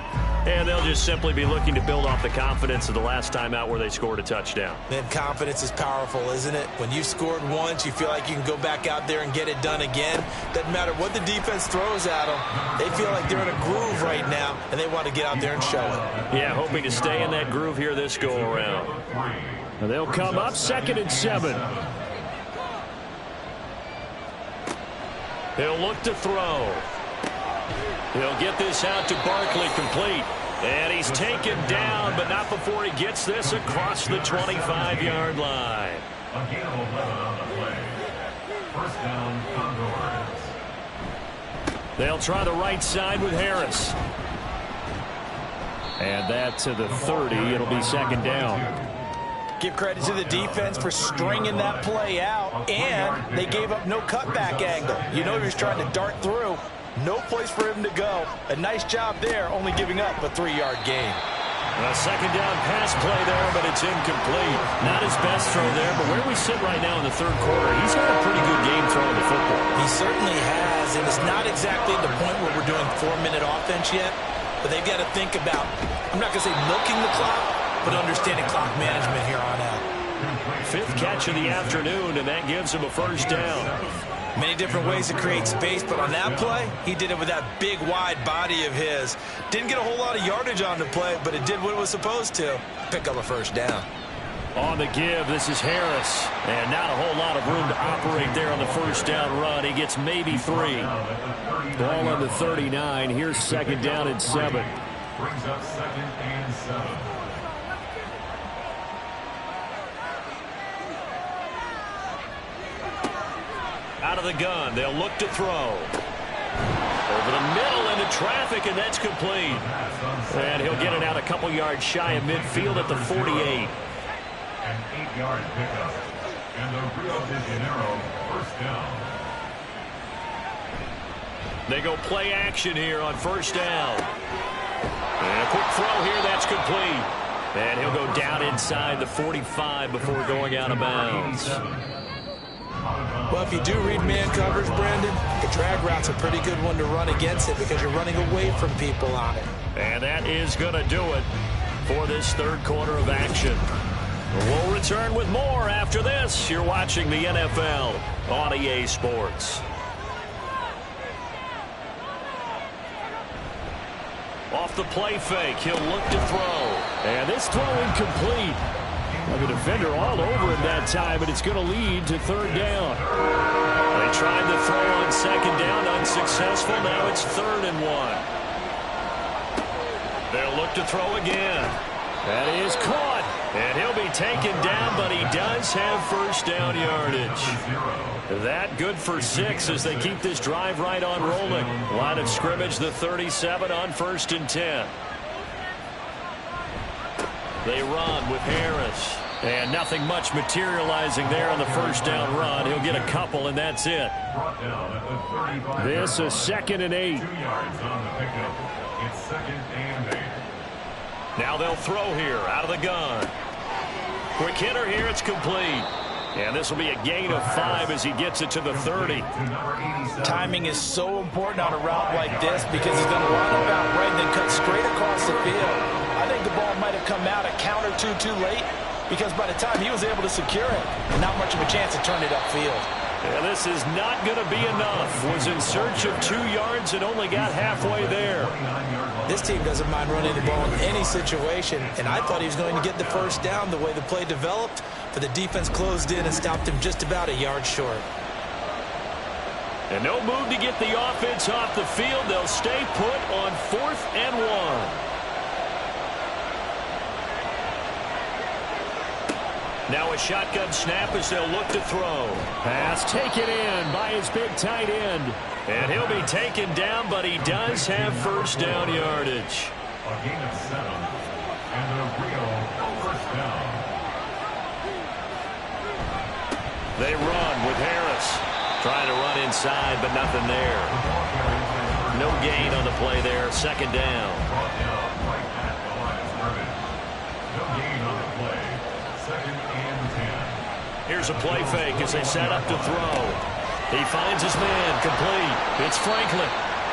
[SPEAKER 1] And they'll just simply be looking to build off the confidence of the last time out where they scored a touchdown.
[SPEAKER 2] Man, confidence is powerful, isn't it? When you scored once, you feel like you can go back out there and get it done again. Doesn't matter what the defense throws at them. They feel like they're in a groove right now, and they want to get out there and show it.
[SPEAKER 1] Yeah, hoping to stay in that groove here this go-around. And they'll come up 2nd and 7. He'll look to throw. He'll get this out to Barkley, complete. And he's taken down, but not before he gets this across the 25-yard line.
[SPEAKER 4] A gain of 11 on the play. 1st down, Condors.
[SPEAKER 1] They'll try the right side with Harris. And that to the 30. It'll be 2nd down.
[SPEAKER 3] Give credit to the defense for stringing that play out, and they gave up no cutback angle. You know he was trying to dart through. No place for him to go. A nice job there, only giving up a 3-yard gain.
[SPEAKER 1] A 2nd down pass play there, but it's incomplete. Not his best throw there, but where we sit right now in the 3rd quarter, he's had a pretty good game throwing the football.
[SPEAKER 2] He certainly has, and it's not exactly at the point where we're doing 4-minute offense yet, but they've got to think about, I'm not going to say milking the clock, but understanding clock management here on out.
[SPEAKER 1] 5th catch of the afternoon, and that gives him a 1st down.
[SPEAKER 2] Many different ways to create space, but on that play, he did it with that big, wide body of his. Didn't get a whole lot of yardage on the play, but it did what it was supposed to. Pick up a 1st down.
[SPEAKER 1] On the give, this is Harris. And not a whole lot of room to operate there on the 1st down run. He gets maybe 3. Ball on the 39. Here's 2nd down and 7.
[SPEAKER 4] Brings up 2nd and 7.
[SPEAKER 1] Out of the gun, they'll look to throw. Over the middle into traffic, and that's complete. And he'll get it out a couple yards shy of midfield at the 48.
[SPEAKER 4] An 8-yard pickup. And the Rio de Janeiro 1st down.
[SPEAKER 1] They go play action here on 1st down. And a quick throw here, that's complete. And he'll go down inside the 45 before going out of bounds.
[SPEAKER 2] Well, if you do read man coverage, Brandon, the drag route's a pretty good one to run against it because you're running away from people on it.
[SPEAKER 1] And that is going to do it for this 3rd quarter of action. We'll return with more after this. You're watching the NFL on EA Sports. Off the play fake, he'll look to throw. And this throw incomplete. The defender all over him that time, but it's going to lead to 3rd down. They They tried the throw on second down, unsuccessful. Now it's 3rd and 1. They'll look to throw again. That is caught. And he'll be taken down, but he does have first down yardage. That good for 6 as they keep this drive right on rolling. Line of scrimmage, the 37 on 1st and 10. They run with Harris. And nothing much materializing there on the first down run. He'll get a couple, and that's it. This is 2nd and 8.
[SPEAKER 4] 2 yards on the pickup. It's 2nd and 8.
[SPEAKER 1] Now they'll throw here out of the gun. Quick hitter here. It's complete. And this will be a gain of 5 as he gets it to the 30.
[SPEAKER 3] Timing is so important on a route like this because he's going to line up out right and then cut straight across the field. I think the ball might have come out a count or two too late because by the time he was able to secure it, not much of a chance to turn it upfield.
[SPEAKER 1] And this is not going to be enough. Was in search of 2 yards and only got halfway there.
[SPEAKER 3] This team doesn't mind running the ball in any situation, and I thought he was going to get the first down the way the play developed, but the defense closed in and stopped him just about a yard short.
[SPEAKER 1] And no move to get the offense off the field. They'll stay put on 4th and 1. Now a shotgun snap as they'll look to throw. Pass taken in by his big tight end. And he'll be taken down, but he does have first down yardage.
[SPEAKER 4] A gain of 7. And a real first down.
[SPEAKER 1] They run with Harris. Trying to run inside, but nothing there. No gain on the play there. 2nd down.
[SPEAKER 4] Brought down right at the line of scrimmage. No gain on the play. 2nd and 10.
[SPEAKER 1] Here's a play fake as they set up to throw. He finds his man complete. It's Franklin.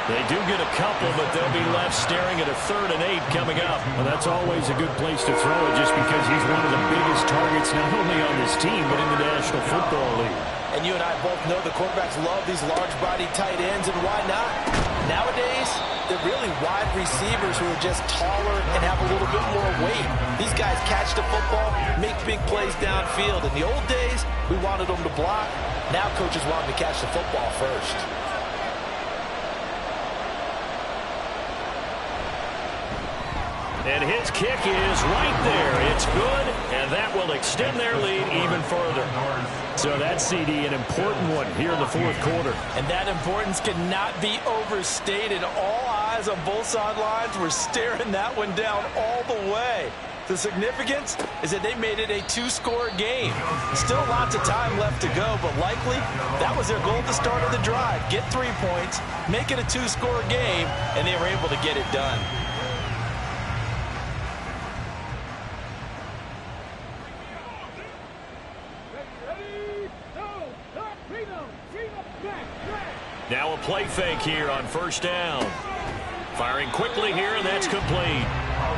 [SPEAKER 1] They do get a couple, but they'll be left staring at a 3rd and 8 coming up.
[SPEAKER 6] Well, that's always a good place to throw it just because he's one of the biggest targets not only on this team but in the National Football League.
[SPEAKER 3] And you and I both know the quarterbacks love these large-body tight ends, and why not? Nowadays, they're really wide receivers who are just taller and have a little bit more weight. These guys catch the football, make big plays downfield. In the old days, we wanted them to block. Now coaches want them to catch the football first.
[SPEAKER 1] And his kick is right there. It's good, and that will extend their lead even further.
[SPEAKER 6] So that's, CD, an important one here in the 4th quarter.
[SPEAKER 3] And that importance cannot be overstated. All eyes on both sidelines were staring that one down all the way. The significance is that they made it a 2-score game. Still lots of time left to go, but likely that was their goal at the start of the drive. Get 3 points, make it a 2-score game, and they were able to get it done.
[SPEAKER 1] Now a play fake here on 1st down. Firing quickly here, and that's complete.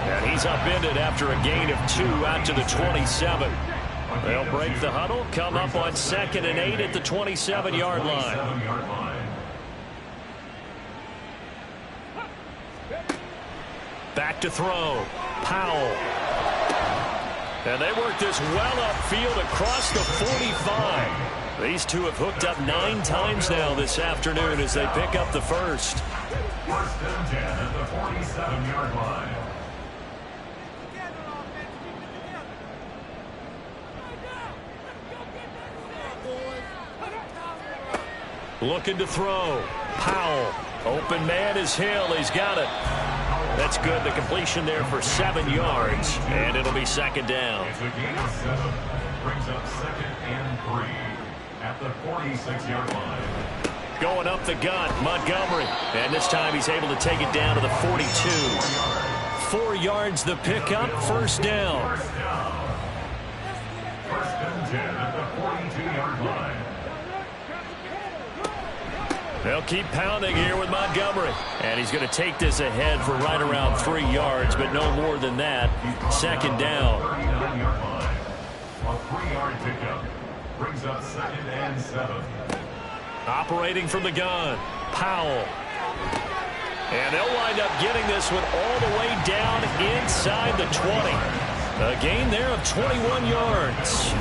[SPEAKER 1] And he's upended after a gain of 2 out to the 27. They'll break the huddle, come up on 2nd and 8 at the 27-yard line. Back to throw. Powell. And they work this well upfield across the 45. These two have hooked up 9 times now this afternoon as they pick up the first.
[SPEAKER 4] 1st and 10 at the 47-yard line.
[SPEAKER 1] Looking to throw. Powell. Open man is Hill. He's got it. That's good. The completion there for 7 yards. And it'll be 2nd down.
[SPEAKER 4] It's a gain of 7. Brings up 2nd and 3 at the 46-yard line.
[SPEAKER 1] Going up the gut, Montgomery. And this time he's able to take it down to the 42. 4 yards the pickup, 1st down.
[SPEAKER 4] 1st and 10 at the 42-yard line.
[SPEAKER 1] They'll keep pounding here with Montgomery. And he's going to take this ahead for right around 3 yards, but no more than that. 2nd down.
[SPEAKER 4] 39-yard line. A 3-yard pickup. Brings up 2nd and 7.
[SPEAKER 1] Operating from the gun, Powell. And they'll wind up getting this one all the way down inside the 20. A gain there of 21 yards.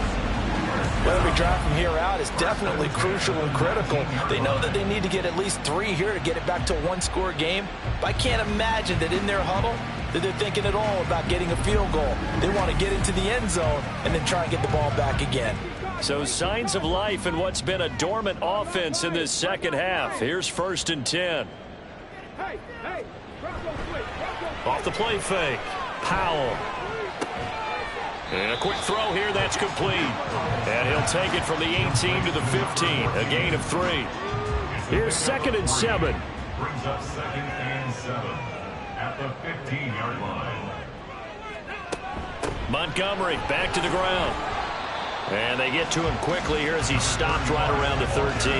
[SPEAKER 3] Well, every drive from here out is definitely crucial and critical. They know that they need to get at least 3 here to get it back to a one-score game. But I can't imagine that in their huddle that they're thinking at all about getting a field goal. They want to get into the end zone and then try and get the ball back again.
[SPEAKER 1] So signs of life in what's been a dormant offense in this second half. Here's 1st and 10. Off the play fake. Powell. And a quick throw here, that's complete. And he'll take it from the 18 to the 15. A gain of 3. Here's 2nd and 7.
[SPEAKER 4] Brings up 2nd and 7 at the 15-yard line.
[SPEAKER 1] Montgomery back to the ground. And they get to him quickly here as he stopped right around the 13.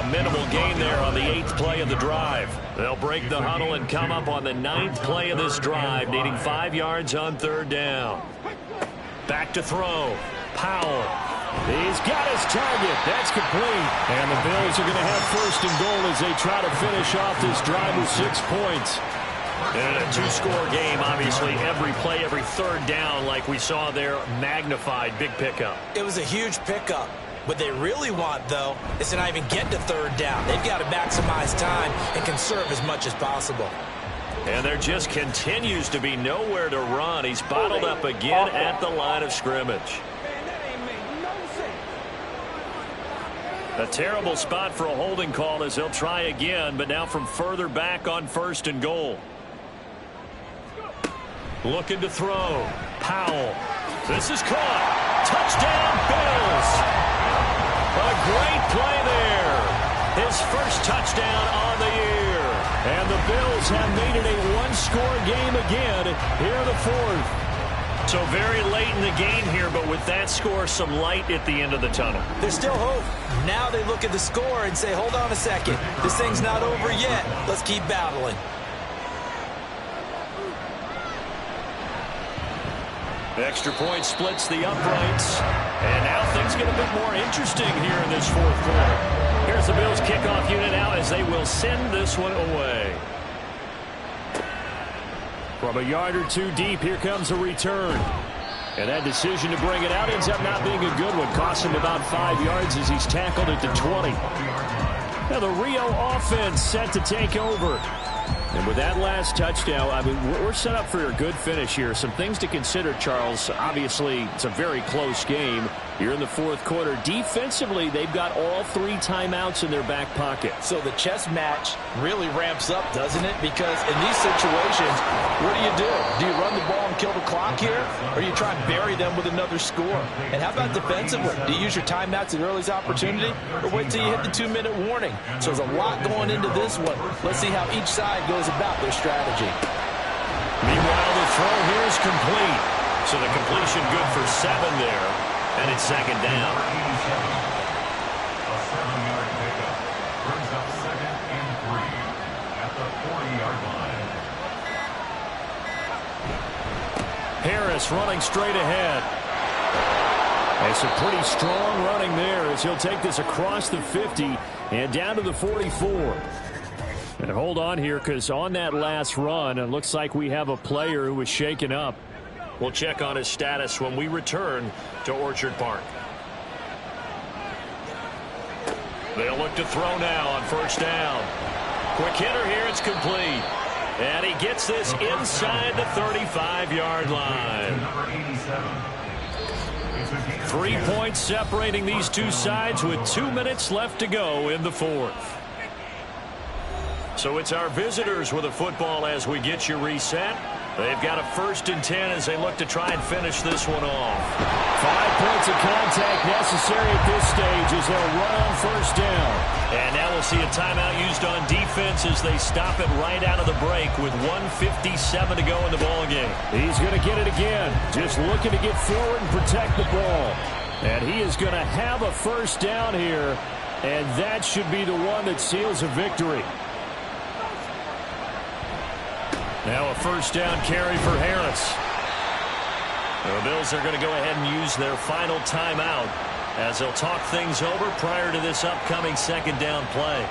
[SPEAKER 1] A minimal gain there on the 8th play of the drive. They'll break the huddle and come up on the 9th play of this drive, needing 5 yards on 3rd down. Back to throw. Powell. He's got his target. That's complete. And the Bills are going to have 1st and goal as they try to finish off this drive with 6 points. And a 2-score game, obviously, every play, every 3rd down, like we saw there, magnified. Big pickup.
[SPEAKER 3] It was a huge pickup. What they really want, though, is to not even get to 3rd down. They've got to maximize time and conserve as much as possible.
[SPEAKER 1] And there just continues to be nowhere to run. He's bottled up again at the line of scrimmage. A terrible spot for a holding call as they'll try again, but now from further back on 1st and goal. Looking to throw. Powell. This is caught. Touchdown, Bills. A great play there. His first touchdown on the year. And the Bills have made it a 1-score game again here in the 4th. So very late in the game here, but with that score, some light at the end of the tunnel.
[SPEAKER 3] There's still hope. Now they look at the score and say, hold on a second. This thing's not over yet. Let's keep battling.
[SPEAKER 1] Extra point splits the uprights. And now things get a bit more interesting here in this 4th quarter. Here's the Bills kickoff unit now as they will send this one away. From a yard or 2 deep, here comes a return. And that decision to bring it out ends up not being a good one. Cost him about 5 yards as he's tackled at the 20. Now the Rio offense set to take over. And with that last touchdown, I mean, we're set up for a good finish here. Some things to consider, Charles. Obviously, it's a very close game. You're in the 4th quarter. Defensively, they've got all 3 timeouts in their back pocket.
[SPEAKER 3] So the chess match really ramps up, doesn't it? Because in these situations, what do? Do you run the ball and kill the clock here? Or you try and bury them with another score? And how about defensively? Do you use your timeouts at earliest opportunity? Or wait till you hit the 2-minute warning? So there's a lot going into this one. Let's see how each side goes about their strategy.
[SPEAKER 1] Meanwhile, the throw here is complete. So the completion good for 7 there. And it's 2nd down.
[SPEAKER 4] A 7-yard pickup. Brings up 2nd and 3 at the 40-yard line.
[SPEAKER 1] Harris running straight ahead. And some pretty strong running there as he'll take this across the 50 and down to the 44. And hold on here, because on that last run, it looks like we have a player who was shaken up. We'll check on his status when we return to Orchard Park. They'll look to throw now on 1st down. Quick hitter here, it's complete. And he gets this inside the 35-yard line. 3 points separating these two sides with 2 minutes left to go in the 4th. So it's our visitors with a football as we get you reset. They've got a 1st and 10 as they look to try and finish this one off. 5 points of contact necessary at this stage as they'll run on 1st down. And now we'll see a timeout used on defense as they stop it right out of the break with 1:57 to go in the ballgame. He's going to get it again, just looking to get forward and protect the ball. And he is going to have a 1st down here, and that should be the one that seals a victory. Now a 1st down carry for Harris. The Bills are going to go ahead and use their final timeout as they'll talk things over prior to this upcoming 2nd down play.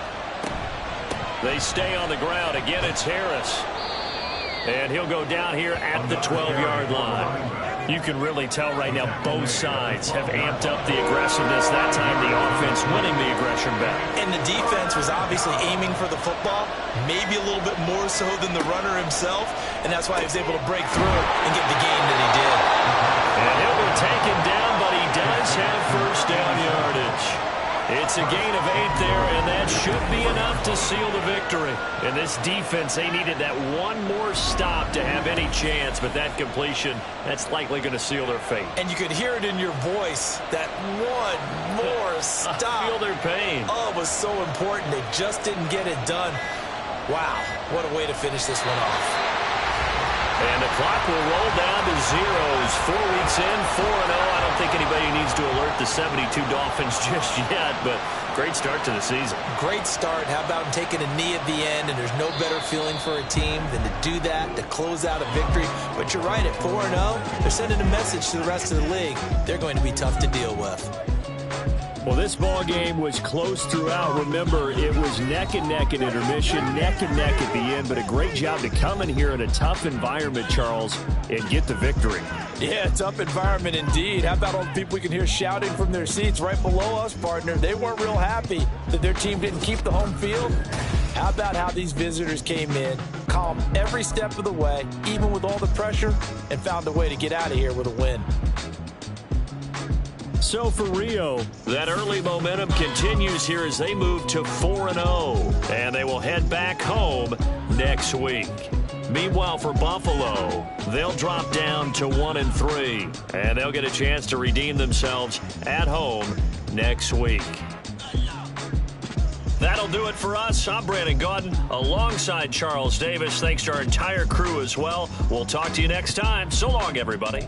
[SPEAKER 1] They stay on the ground. Again, it's Harris. And he'll go down here at the 12-yard line. You can really tell right now both sides have amped up the aggressiveness. That time the offense winning the aggression back.
[SPEAKER 2] And the defense was obviously aiming for the football, maybe a little bit more so than the runner himself, and that's why he was able to break through and get the gain that he did.
[SPEAKER 1] And he'll be taken down, but he does have first down yardage. It's a gain of 8 there, and that should be enough to seal the victory. In this defense, they needed that one more stop to have any chance, but that completion, that's likely going to seal their fate.
[SPEAKER 2] And you could hear it in your voice, that one more stop.
[SPEAKER 1] I feel their pain.
[SPEAKER 2] Oh, it was so important. They just didn't get it done. Wow, what a way to finish this one off.
[SPEAKER 1] And the clock will roll down to zeros. 4 weeks in, 4-0. I don't think anybody needs to alert the 72 Dolphins just yet, but great start to the season.
[SPEAKER 2] Great start. How about taking a knee at the end, and there's no better feeling for a team than to do that, to close out a victory. But you're right, at 4-0, they're sending a message to the rest of the league. They're going to be tough to deal with.
[SPEAKER 1] Well, this ball game was close throughout. Remember, it was neck and neck at intermission, neck and neck at the end, but a great job to come in here in a tough environment, Charles, and get the victory.
[SPEAKER 3] Yeah, tough environment indeed. How about all the people we can hear shouting from their seats right below us, partner? They weren't real happy that their team didn't keep the home field. How about how these visitors came in, calm every step of the way, even with all the pressure, and found a way to get out of here with a win.
[SPEAKER 1] So for Rio, that early momentum continues here as they move to 4-0, and they will head back home next week. Meanwhile, for Buffalo, they'll drop down to 1-3, and they'll get a chance to redeem themselves at home next week. That'll do it for us. I'm Brandon Gaudin alongside Charles Davis. Thanks to our entire crew as well. We'll talk to you next time. So long, everybody.